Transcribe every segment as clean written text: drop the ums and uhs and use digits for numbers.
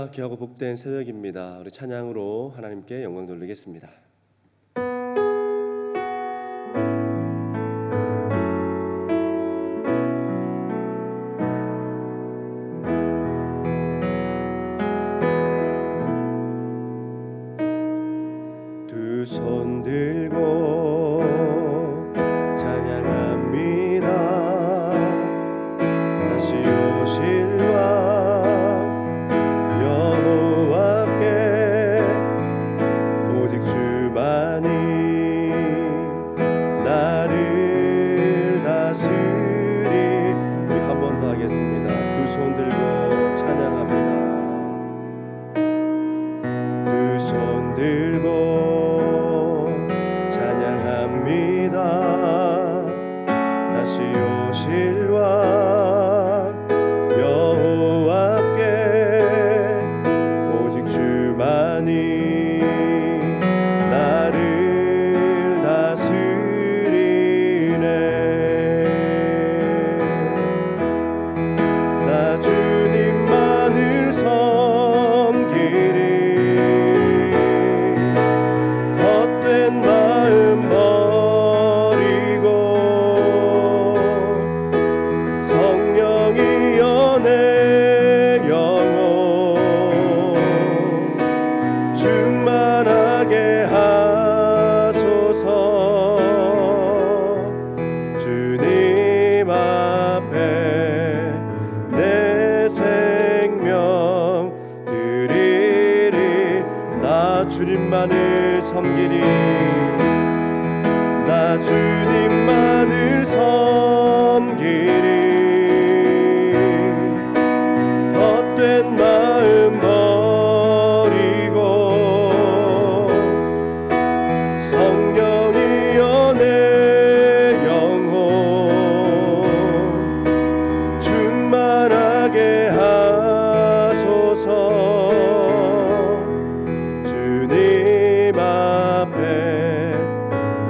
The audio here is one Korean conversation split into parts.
할렐루야, 귀하고 복된 새벽입니다. 우리 찬양으로 하나님께 영광 돌리겠습니다. 두 손 들고 찬양합니다. 다시 오실 왕 여호와께 오직 주만이 나를 다스리. 우리 한 번 더 하겠습니다. 두 손 들고 찬양합니다. 두 손 들고 찬양합니다. 다시 오실 왕 여호와께 오직 주만이 나를 다스리네. 나 주님만을 섬기리. 헛된 마음 버리고 성령이여 내 영혼 충만하게 하소서. 주님 앞에 내 생명 드리리. 나 주님만을 섬기리. 나 주님만을 섬기리. 헛된 마음 버리고 성령이여 내 영혼 충만하게 하소서. 주님 앞에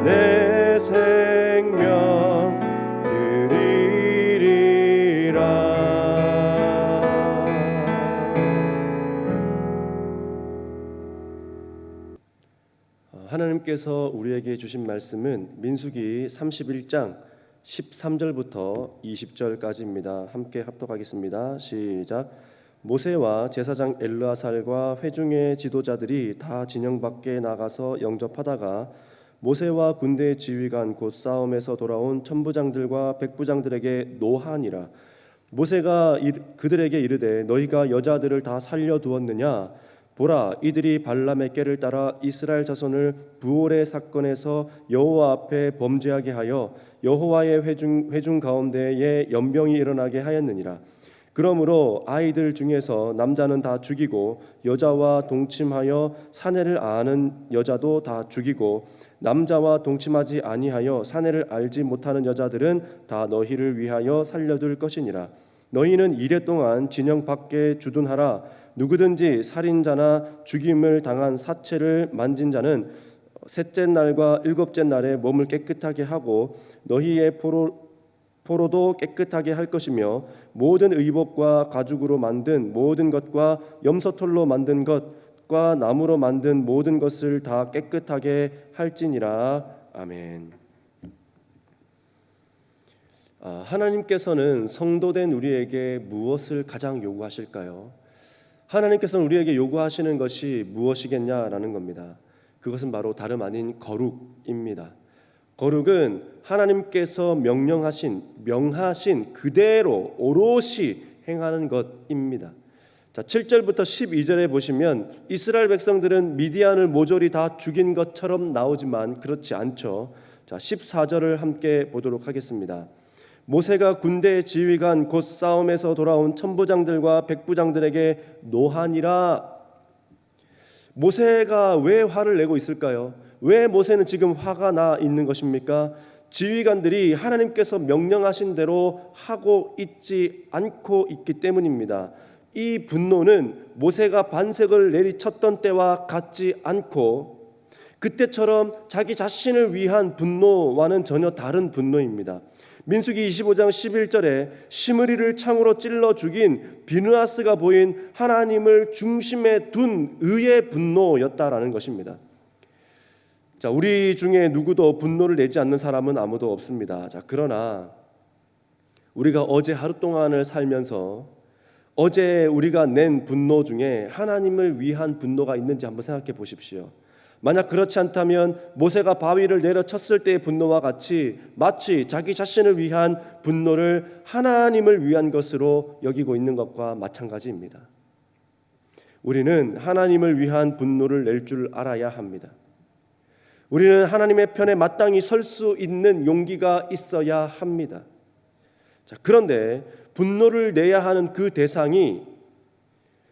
내 생명 드리리라. 하나님께서 우리에게 주신 말씀은 민수기 31장 13절부터 20절까지입니다. 함께 합독하겠습니다. 시작. 모세와 제사장 엘르아살과 회중의 지도자들이 다 진영 밖에 나가서 영접하다가 모세와 군대 지휘관 곧 싸움에서 돌아온 천부장들과 백부장들에게 노하니라. 모세가 그들에게 이르되 너희가 여자들을 다 살려두었느냐? 보라, 이들이 발람의 꾀를 따라 이스라엘 자손을 부올의 사건에서 여호와 앞에 범죄하게 하여 여호와의 회중 가운데에 연병이 일어나게 하였느니라. 그러므로 아이들 중에서 남자는 다 죽이고 여자와 동침하여 사내를 아는 여자도 다 죽이고 남자와 동침하지 아니하여 사내를 알지 못하는 여자들은 다 너희를 위하여 살려둘 것이니라. 너희는 이레 동안 진영 밖에 주둔하라. 누구든지 살인자나 죽임을 당한 사체를 만진 자는 셋째 날과 일곱째 날에 몸을 깨끗하게 하고 너희의 포로도 깨끗하게 할 것이며 모든 의복과 가죽으로 만든 모든 것과 염소털로 만든 것과 나무로 만든 모든 것을 다 깨끗하게 할지니라. 아멘. 하나님께서는 성도된 우리에게 무엇을 가장 요구하실까요? 하나님께서는 우리에게 요구하시는 것이 무엇이겠냐라는 겁니다. 그것은 바로 다름 아닌 거룩입니다. 거룩은 하나님께서 명하신 그대로 오롯이 행하는 것입니다. 자, 7절부터 12절에 보시면 이스라엘 백성들은 미디안을 모조리 다 죽인 것처럼 나오지만 그렇지 않죠. 자, 14절을 함께 보도록 하겠습니다. 모세가 군대 지휘관 곧 싸움에서 돌아온 천부장들과 백부장들에게 노하니라. 모세가 왜 화를 내고 있을까요? 왜 모세는 지금 화가 나 있는 것입니까? 지휘관들이 하나님께서 명령하신 대로 하고 있지 않고 있기 때문입니다. 이 분노는 모세가 반석을 내리쳤던 때와 같지 않고 그때처럼 자기 자신을 위한 분노와는 전혀 다른 분노입니다. 민수기 25장 11절에 시므리를 창으로 찔러 죽인 비느하스가 보인 하나님을 중심에 둔 의의 분노였다라는 것입니다. 자, 우리 중에 누구도 분노를 내지 않는 사람은 아무도 없습니다. 자, 그러나 우리가 어제 하루 동안을 살면서 어제 우리가 낸 분노 중에 하나님을 위한 분노가 있는지 한번 생각해 보십시오. 만약 그렇지 않다면 모세가 바위를 내려쳤을 때의 분노와 같이 마치 자기 자신을 위한 분노를 하나님을 위한 것으로 여기고 있는 것과 마찬가지입니다. 우리는 하나님을 위한 분노를 낼 줄 알아야 합니다. 우리는 하나님의 편에 마땅히 설 수 있는 용기가 있어야 합니다. 자, 그런데 분노를 내야 하는 그 대상이,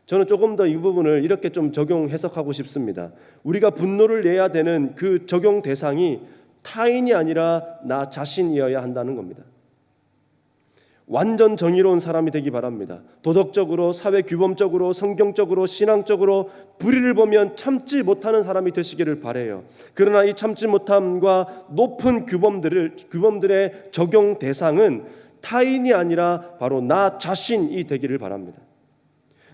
저는 조금 더 이 부분을 이렇게 좀 적용 해석하고 싶습니다. 우리가 분노를 내야 되는 그 적용 대상이 타인이 아니라 나 자신이어야 한다는 겁니다. 완전 정의로운 사람이 되기 바랍니다. 도덕적으로, 사회 규범적으로, 성경적으로, 신앙적으로 불의를 보면 참지 못하는 사람이 되시기를 바라요. 그러나 이 참지 못함과 높은 규범들의 적용 대상은 타인이 아니라 바로 나 자신이 되기를 바랍니다.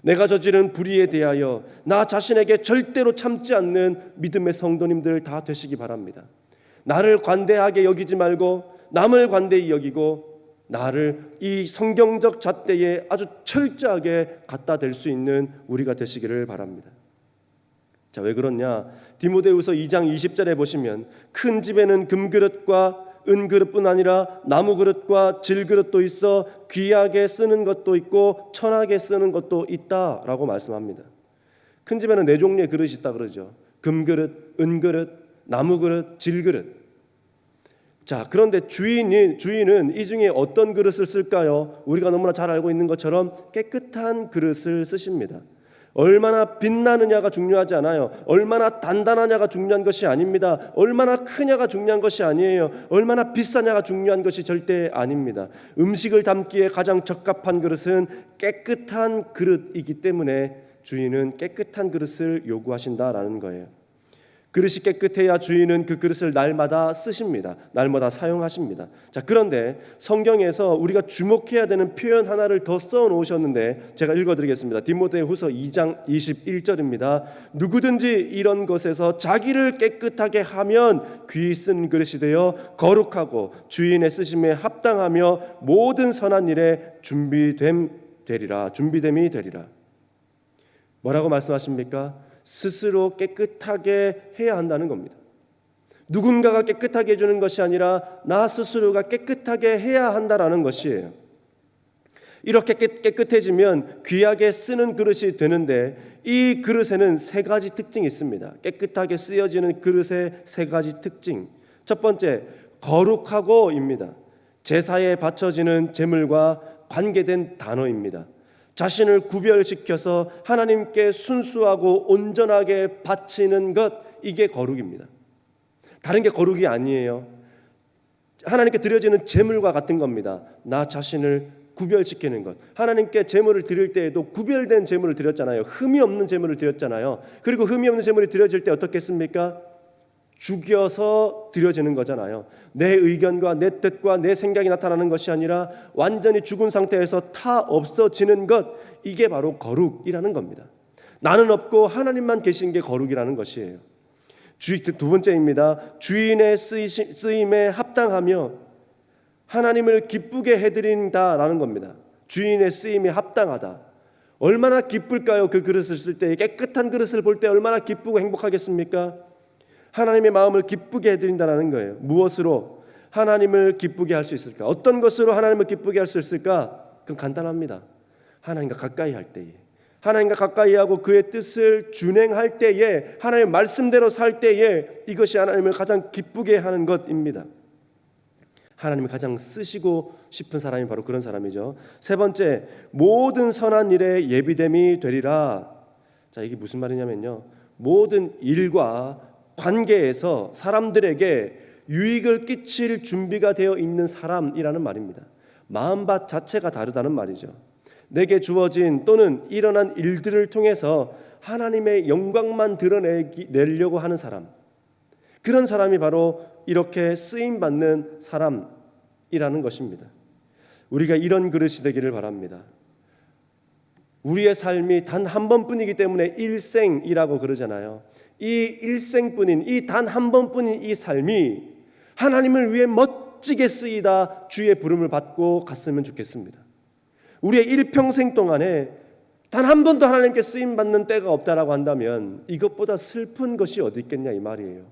내가 저지른 불의에 대하여 나 자신에게 절대로 참지 않는 믿음의 성도님들 다 되시기 바랍니다. 나를 관대하게 여기지 말고 남을 관대히 여기고 나를 이 성경적 잣대에 아주 철저하게 갖다 댈 수 있는 우리가 되시기를 바랍니다. 자, 왜 그러냐? 디모데후서 2장 20절에 보시면 큰 집에는 금그릇과 은그릇뿐 아니라 나무그릇과 질그릇도 있어 귀하게 쓰는 것도 있고 천하게 쓰는 것도 있다라고 말씀합니다. 큰 집에는 4종류의 그릇이 있다 그러죠. 금그릇, 은그릇, 나무그릇, 질그릇. 자, 그런데 주인은 이 중에 어떤 그릇을 쓸까요? 우리가 너무나 잘 알고 있는 것처럼 깨끗한 그릇을 쓰십니다. 얼마나 빛나느냐가 중요하지 않아요. 얼마나 단단하냐가 중요한 것이 아닙니다. 얼마나 크냐가 중요한 것이 아니에요. 얼마나 비싸냐가 중요한 것이 절대 아닙니다. 음식을 담기에 가장 적합한 그릇은 깨끗한 그릇이기 때문에 주인은 깨끗한 그릇을 요구하신다라는 거예요. 그릇이 깨끗해야 주인은 그 그릇을 날마다 쓰십니다. 날마다 사용하십니다. 자, 그런데 성경에서 우리가 주목해야 되는 표현 하나를 더 써 놓으셨는데 제가 읽어드리겠습니다. 디모데후서 2장 21절입니다. 누구든지 이런 것에서 자기를 깨끗하게 하면 귀 쓴 그릇이 되어 거룩하고 주인의 쓰심에 합당하며 모든 선한 일에 준비됨이 되리라. 뭐라고 말씀하십니까? 스스로 깨끗하게 해야 한다는 겁니다. 누군가가 깨끗하게 해주는 것이 아니라 나 스스로가 깨끗하게 해야 한다라는 것이에요. 이렇게 깨끗해지면 귀하게 쓰는 그릇이 되는데 이 그릇에는 3가지 특징이 있습니다. 깨끗하게 쓰여지는 그릇의 3가지 특징. 첫 번째, 거룩하고입니다. 제사에 바쳐지는 제물과 관계된 단어입니다. 자신을 구별시켜서 하나님께 순수하고 온전하게 바치는 것, 이게 거룩입니다. 다른 게 거룩이 아니에요. 하나님께 드려지는 제물과 같은 겁니다. 나 자신을 구별시키는 것. 하나님께 제물을 드릴 때에도 구별된 제물을 드렸잖아요. 흠이 없는 제물을 드렸잖아요. 그리고 흠이 없는 제물이 드려질 때 어떻겠습니까? 죽여서 드려지는 거잖아요. 내 의견과 내 뜻과 내 생각이 나타나는 것이 아니라 완전히 죽은 상태에서 타 없어지는 것, 이게 바로 거룩이라는 겁니다. 나는 없고 하나님만 계신 게 거룩이라는 것이에요. 두 번째입니다. 주인의 쓰임에 합당하며 하나님을 기쁘게 해드린다라는 겁니다. 주인의 쓰임에 합당하다. 얼마나 기쁠까요? 그 그릇을 쓸 때, 깨끗한 그릇을 볼 때 얼마나 기쁘고 행복하겠습니까? 하나님의 마음을 기쁘게 해드린다는 거예요. 무엇으로 하나님을 기쁘게 할 수 있을까? 어떤 것으로 하나님을 기쁘게 할 수 있을까? 그건 간단합니다. 하나님과 가까이 할 때에, 하나님과 가까이 하고 그의 뜻을 준행할 때에, 하나님의 말씀대로 살 때에 이것이 하나님을 가장 기쁘게 하는 것입니다. 하나님이 가장 쓰시고 싶은 사람이 바로 그런 사람이죠. 3번째, 모든 선한 일에 예비됨이 되리라. 자, 이게 무슨 말이냐면요, 모든 일과 관계에서 사람들에게 유익을 끼칠 준비가 되어 있는 사람이라는 말입니다. 마음밭 자체가 다르다는 말이죠. 내게 주어진 또는 일어난 일들을 통해서 하나님의 영광만 드러내려고 하는 사람, 그런 사람이 바로 이렇게 쓰임받는 사람, 것입니다. 우리가 이런 그릇이 되기를 바랍니다. 우리의 삶이 단 한 번뿐이기 때문에 일생이라고 그러잖아요. 이 일생뿐인, 이 단 한 번뿐인 이 삶이 하나님을 위해 멋지게 쓰이다 주의 부름을 받고 갔으면 좋겠습니다. 우리의 일평생 동안에 단 한 번도 하나님께 쓰임받는 때가 없다라고 한다면 이것보다 슬픈 것이 어디 있겠냐 이 말이에요.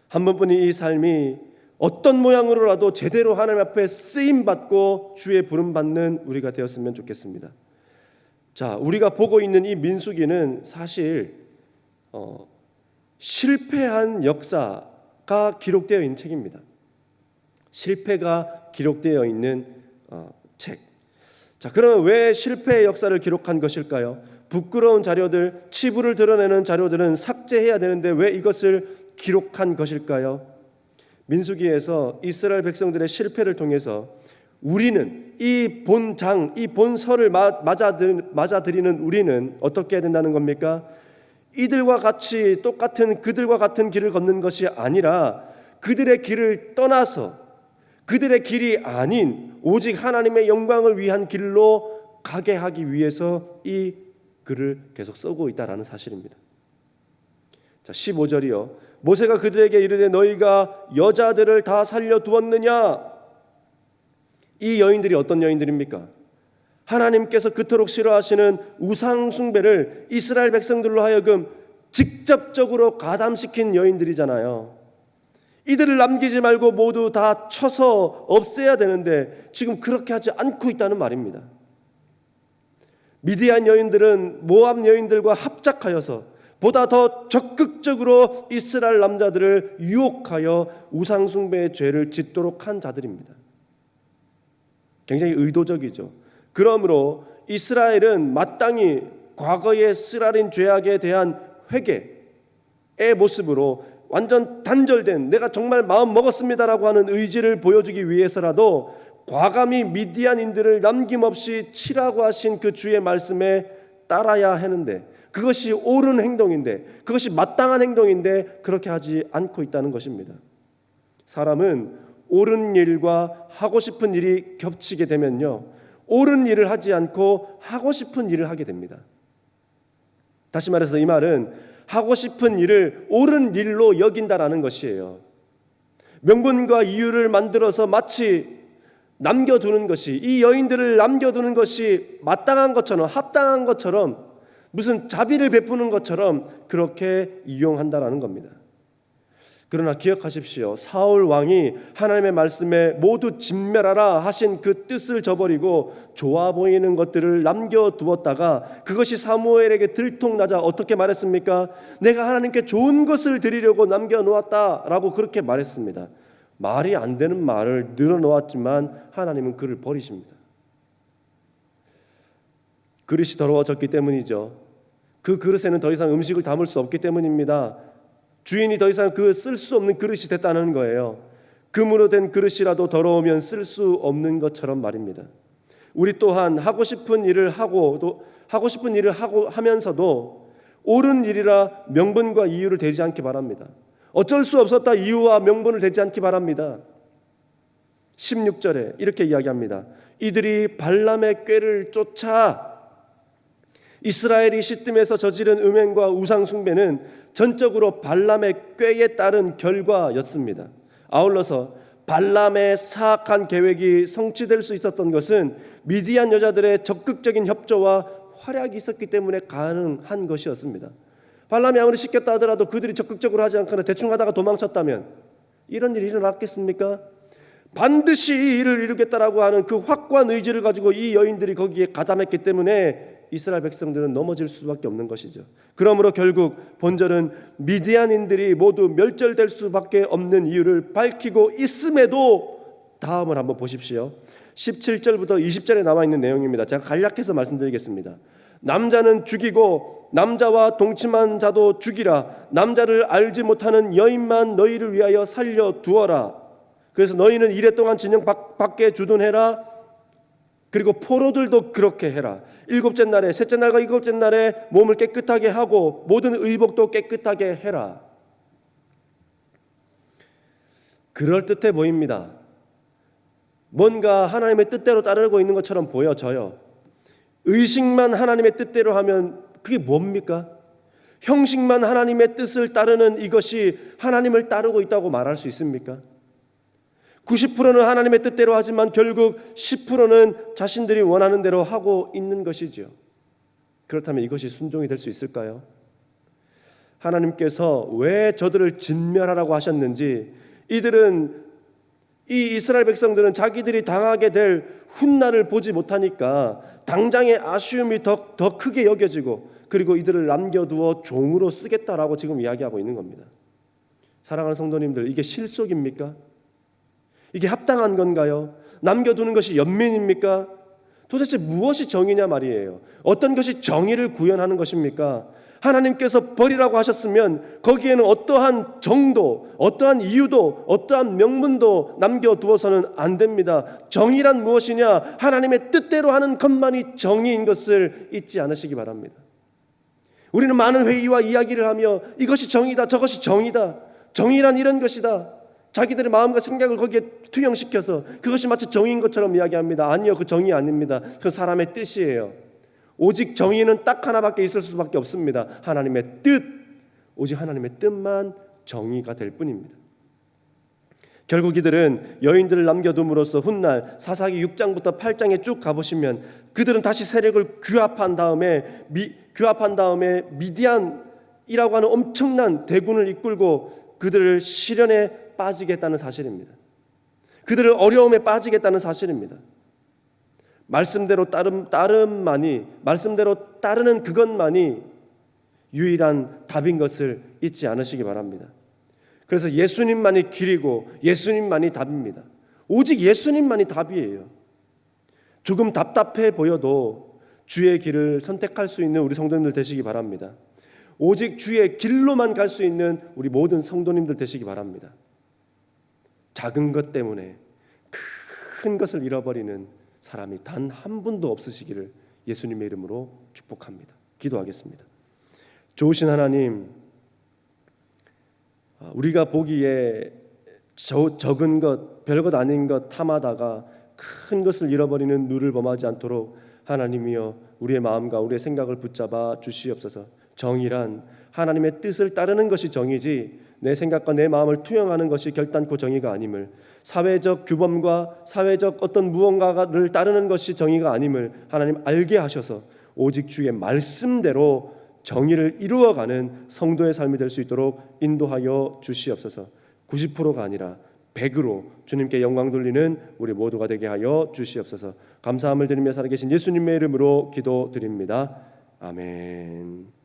한 번뿐인 이 삶이 어떤 모양으로라도 제대로 하나님 앞에 쓰임받고 주의 부름받는 우리가 되었으면 좋겠습니다. 자, 우리가 보고 있는 이 민수기는 사실 실패한 역사가 기록되어 있는 책입니다. 실패가 기록되어 있는 책. 자, 그러면 왜 실패의 역사를 기록한 것일까요? 부끄러운 자료들, 치부를 드러내는 자료들은 삭제해야 되는데 왜 이것을 기록한 것일까요? 민수기에서 이스라엘 백성들의 실패를 통해서 우리는 이 본장, 이 본서를 맞아들이는 우리는 어떻게 해야 된다는 겁니까? 이들과 같이 똑같은 그들과 같은 길을 걷는 것이 아니라 그들의 길을 떠나서 그들의 길이 아닌 오직 하나님의 영광을 위한 길로 가게 하기 위해서 이 글을 계속 쓰고 있다라는 사실입니다. 자, 15절이요. 모세가 그들에게 이르되 너희가 여자들을 다 살려두었느냐? 이 여인들이 어떤 여인들입니까? 하나님께서 그토록 싫어하시는 우상 숭배를 이스라엘 백성들로 하여금 직접적으로 가담시킨 여인들이잖아요. 이들을 남기지 말고 모두 다 쳐서 없애야 되는데 지금 그렇게 하지 않고 있다는 말입니다. 미디안 여인들은 모압 여인들과 합작하여서 보다 더 적극적으로 이스라엘 남자들을 유혹하여 우상숭배의 죄를 짓도록 한 자들입니다. 굉장히 의도적이죠. 그러므로 이스라엘은 마땅히 과거의 쓰라린 죄악에 대한 회개의 모습으로 완전 단절된 내가 정말 마음 먹었습니다라고 하는 의지를 보여주기 위해서라도 과감히 미디안인들을 남김없이 치라고 하신 그 주의 말씀에 따라야 하는데 그것이 옳은 행동인데 그것이 마땅한 행동인데 그렇게 하지 않고 있다는 것입니다. 사람은 옳은 일과 하고 싶은 일이 겹치게 되면요, 옳은 일을 하지 않고 하고 싶은 일을 하게 됩니다. 다시 말해서 이 말은 하고 싶은 일을 옳은 일로 여긴다라는 것이에요. 명분과 이유를 만들어서 마치 남겨두는 것이, 이 여인들을 남겨두는 것이 마땅한 것처럼, 합당한 것처럼, 무슨 자비를 베푸는 것처럼 그렇게 이용한다라는 겁니다. 그러나 기억하십시오. 사울 왕이 하나님의 말씀에 모두 진멸하라 하신 그 뜻을 저버리고 좋아 보이는 것들을 남겨두었다가 그것이 사무엘에게 들통나자 어떻게 말했습니까? 내가 하나님께 좋은 것을 드리려고 남겨놓았다라고 그렇게 말했습니다. 말이 안 되는 말을 늘어놓았지만 하나님은 그를 버리십니다. 그릇이 더러워졌기 때문이죠. 그 그릇에는 더 이상 음식을 담을 수 없기 때문입니다. 주인이 더 이상 그 쓸 수 없는 그릇이 됐다는 거예요. 금으로 된 그릇이라도 더러우면 쓸 수 없는 것처럼 말입니다. 우리 또한 하고 싶은 일을 하면서도 옳은 일이라 명분과 이유를 대지 않기 바랍니다. 어쩔 수 없었다 이유와 명분을 대지 않기 바랍니다. 16절에 이렇게 이야기합니다. 이들이 발람의 꾀를 쫓아. 이스라엘이 시뜸에서 저지른 음행과 우상 숭배는 전적으로 발람의 꾀에 따른 결과였습니다. 아울러서 발람의 사악한 계획이 성취될 수 있었던 것은 미디안 여자들의 적극적인 협조와 활약이 있었기 때문에 가능한 것이었습니다. 발람이 아무리 시켰다 하더라도 그들이 적극적으로 하지 않거나 대충 하다가 도망쳤다면 이런 일이 일어났겠습니까? 반드시 이 일을 이루겠다라고 하는 그 확고한 의지를 가지고 이 여인들이 거기에 가담했기 때문에 이스라엘 백성들은 넘어질 수밖에 없는 것이죠. 그러므로 결국 본절은 미디안인들이 모두 멸절될 수밖에 없는 이유를 밝히고 있음에도 다음을 한번 보십시오. 17절부터 20절에 나와 있는 내용입니다. 제가 간략해서 말씀드리겠습니다. 남자는 죽이고 남자와 동침한 자도 죽이라. 남자를 알지 못하는 여인만 너희를 위하여 살려두어라. 그래서 너희는 이레 동안 진영 밖에 주둔해라. 그리고 포로들도 그렇게 해라. 일곱째 날에, 셋째 날과 일곱째 날에 몸을 깨끗하게 하고 모든 의복도 깨끗하게 해라. 그럴듯해 보입니다. 뭔가 하나님의 뜻대로 따르고 있는 것처럼 보여져요. 의식만 하나님의 뜻대로 하면 그게 뭡니까? 형식만 하나님의 뜻을 따르는 이것이 하나님을 따르고 있다고 말할 수 있습니까? 90%는 하나님의 뜻대로 하지만 결국 10%는 자신들이 원하는 대로 하고 있는 것이죠. 그렇다면 이것이 순종이 될 수 있을까요? 하나님께서 왜 저들을 진멸하라고 하셨는지, 이 이스라엘 백성들은 자기들이 당하게 될 훗날을 보지 못하니까 당장의 아쉬움이 더 크게 여겨지고, 그리고 이들을 남겨두어 종으로 쓰겠다라고 지금 이야기하고 있는 겁니다. 사랑하는 성도님들, 이게 실속입니까? 이게 합당한 건가요? 남겨두는 것이 연민입니까? 도대체 무엇이 정의냐 말이에요. 어떤 것이 정의를 구현하는 것입니까? 하나님께서 버리라고 하셨으면 거기에는 어떠한 정도, 어떠한 이유도, 어떠한 명분도 남겨두어서는 안 됩니다. 정의란 무엇이냐? 하나님의 뜻대로 하는 것만이 정의인 것을 잊지 않으시기 바랍니다. 우리는 많은 회의와 이야기를 하며 이것이 정의다, 저것이 정의다, 정의란 이런 것이다, 자기들의 마음과 생각을 거기에 투영시켜서 그것이 마치 정의인 것처럼 이야기합니다. 아니요, 그 정의 아닙니다. 그 사람의 뜻이에요. 오직 정의는 딱 하나밖에 있을 수밖에 없습니다. 하나님의 뜻, 오직 하나님의 뜻만 정의가 될 뿐입니다. 결국 이들은 여인들을 남겨둠으로써 훗날 사사기 6장부터 8장에 쭉 가보시면 그들은 다시 세력을 규합한 다음에 미디안이라고 하는 엄청난 대군을 이끌고 그들을 시련에 빠지겠다는 사실입니다. 그들을 어려움에 빠지겠다는 사실입니다. 말씀대로 말씀대로 따르는 그것만이 유일한 답인 것을 잊지 않으시기 바랍니다. 그래서 예수님만이 길이고 예수님만이 답입니다. 오직 예수님만이 답이에요. 조금 답답해 보여도 주의 길을 선택할 수 있는 우리 성도님들 되시기 바랍니다. 오직 주의 길로만 갈 수 있는 우리 모든 성도님들 되시기 바랍니다. 작은 것 때문에 큰 것을 잃어버리는 사람이 단 한 분도 없으시기를 예수님의 이름으로 축복합니다. 기도하겠습니다. 좋으신 하나님, 우리가 보기에 적은 것, 별것 아닌 것 탐하다가 큰 것을 잃어버리는 누를 범하지 않도록 하나님이여 우리의 마음과 우리의 생각을 붙잡아 주시옵소서. 정의란 하나님의 뜻을 따르는 것이 정의지 내 생각과 내 마음을 투영하는 것이 결단코 정의가 아님을, 사회적 규범과 사회적 어떤 무언가를 따르는 것이 정의가 아님을 하나님 알게 하셔서 오직 주의 말씀대로 정의를 이루어가는 성도의 삶이 될 수 있도록 인도하여 주시옵소서. 90%가 아니라 100으로 주님께 영광 돌리는 우리 모두가 되게 하여 주시옵소서. 감사함을 드리며 살아계신 예수님의 이름으로 기도드립니다. 아멘.